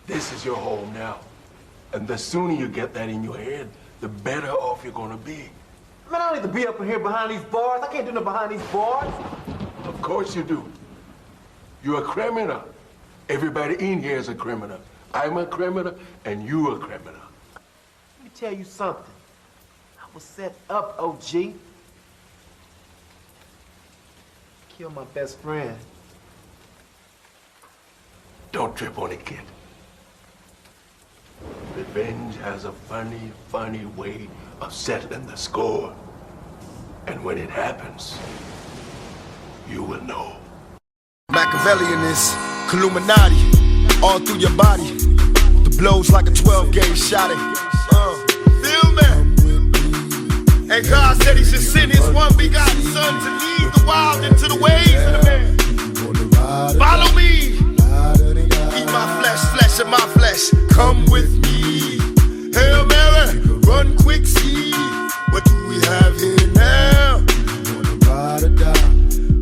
This is your home now. And the sooner you get that in your head, the better off you're gonna be. Man, I don't need to be up in here behind these bars. I can't do nothing behind these bars. Of course you do. You're a criminal. Everybody in here is a criminal. I'm a criminal, and you a criminal. Let me tell you something. I was set up, OG. Killed my best friend. Don't trip on it, kid. Revenge has a funny, funny way of settling the score. And when it happens, you will know. Machiavellian is Illuminati, all through your body. The blows like a 12-gauge shot. Feel me? And God said he should send his one begotten son to lead the wild into the ways of the man. Follow me. Eat my flesh, flesh of my flesh. Come with me. Hail Mary, run quick, see. What do we have here now? You wanna ride or die?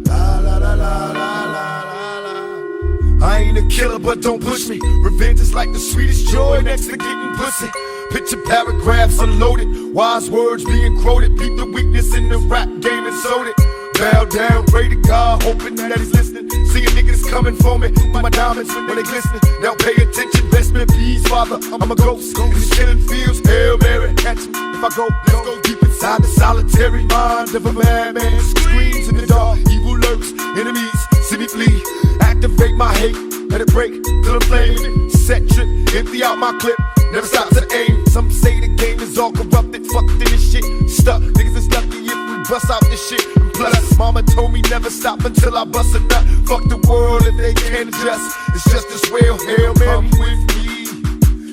La la la la la la la. I ain't a killer, but don't push me. Revenge is like the sweetest joy next to getting pussy. Picture paragraphs unloaded, wise words being quoted. Beat the weakness in the rap game and sold it. Bow down, pray to God, hoping that he's listening. Seeing niggas coming for me, my diamonds when they glistening. Now pay attention, rest in peace, Father. I'm a ghost in these killing fields. Hail Mary, catch me if I go. Let's go deep inside the solitary mind of a madman. Screams in the dark, evil lurks, enemies see me flee. Activate my hate, let it break till I'm flaming. Set trip, empty out my clip. Never stop to aim. Some say the game is all corrupted. Fucked in this shit. Stuck. Niggas is lucky if we bust out this shit. And plus, mama told me never stop until I bust a nut. Fuck the world if they can't adjust. It's just as well. Hail Mary, come with me.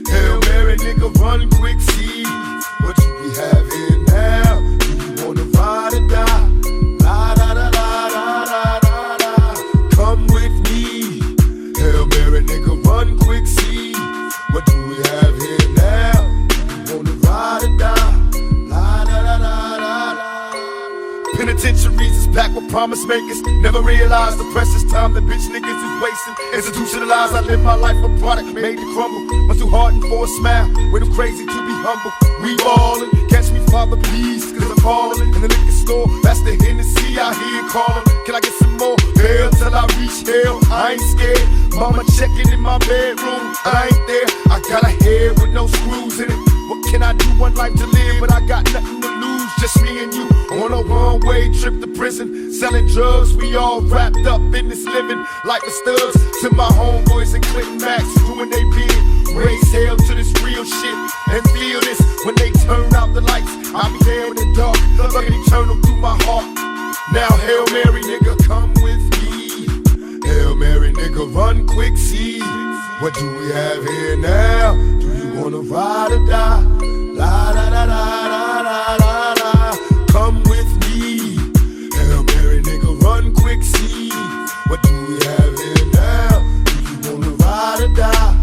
Hail Mary, nigga, run quick, see. What do we have here now? Do you wanna ride or die? La da da da da da da da. Come with me. Hail Mary, nigga, run quick, see. What do we have here now? You wanna ride or die? La da da da da da. Penitentiaries is packed with promise makers. Never realized the precious time that bitch niggas is wasting. Institutionalized, I live my life a product made to crumble. Much too hardened for a smile, way too crazy to be humble. We ballin', catch me, Father, please, cause I'm callin'. In the liquor store, that's the Hennessy I hear callin'. Can I get some more? Hell till I reach hell, I ain't scared. Mama checking in my bedroom, I ain't there. I got a head with no screws in it. What can I do? One life to live, but I got nothing to lose. Just me and you on a one-way trip to prison. Selling drugs, we all wrapped up in this living. Like the studs to my homeboys and Clinton Max, doing they bid. Raise hell to this real shit and feel this when they turn out the lights. I'll be there in the dark, looking eternal through my heart. Now Hail Mary, nigga, come with me. Hail Mary, nigga, run quick, see. What do we have here now? Do you wanna ride or die? La da da da da da da da. Come with me. Hail Mary, nigga, run quick, see. What do we have here now? Do you wanna ride or die?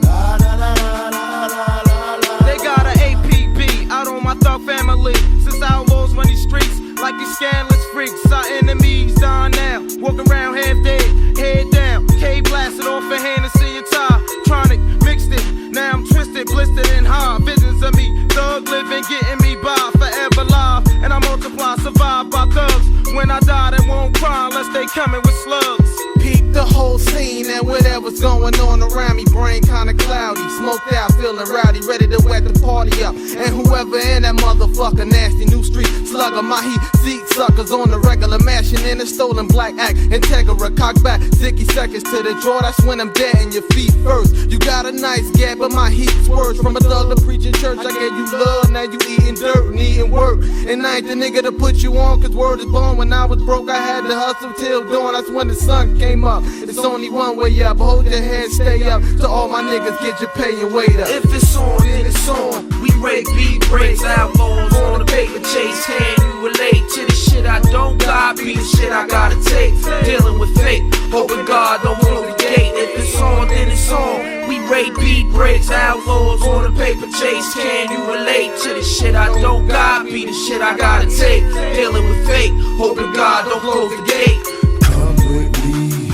La da da da da da da. They got an APB out on my thug family. Since outlaws run these streets like these scandalous freaks. Our enemies dying now, walking around half dead, head down. K blasted off a Hennessy and tie. Tronic mixed it, now I'm twisted, blistered and high. Visions of me, thug living, getting me by, forever live. And I multiply, survive by thugs. When I die, they won't cry unless they coming with slugs. Peep the whole scene and whatever's going on around me. Brain kinda cloudy, smoked out, feeling rowdy, ready to wet the party up. And whoever in that motherfucker, nasty new street slugger, my heat seat suckers on the regular, mashing in a stolen black act. Integra, cock back, 60 seconds to the draw. That's when I'm dead and your feet first. You got a nice gap, but my heat's worse. From a thug to preaching church, I gave you love, now you eating dirt, needing work. And I ain't the nigga to put you on, cause word is born. When I was broke, I had to hustle till dawn. That's when the sun came up. It's only one way up, hold your head, stay up. To all my niggas, get your pay and wait up. If it's on, then it's on. We break beat breaks, outlaws on the paper chase. Can you relate to the shit I don't got? Be the shit I gotta take. Dealing with fate, hoping God don't close the gate. If it's on, then it's on. We rate beat breaks, outlaws on the paper chase. Can you relate to the shit I don't got? Be the shit I gotta take. Dealing with fate, hoping God don't close the gate. Come with me.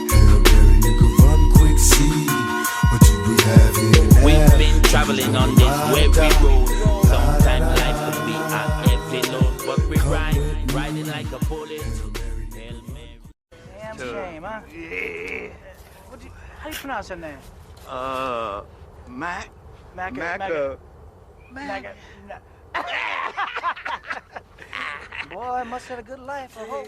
Hail Mary, nigga, run quick, see. What do we have traveling on this weary road. Sometimes life could be a heavy load, but we riding like a bullet. Hail Mary. Damn shame, huh? Yeah. How do you pronounce your name? Mac. Mac. Boy, must have a good life, I hope.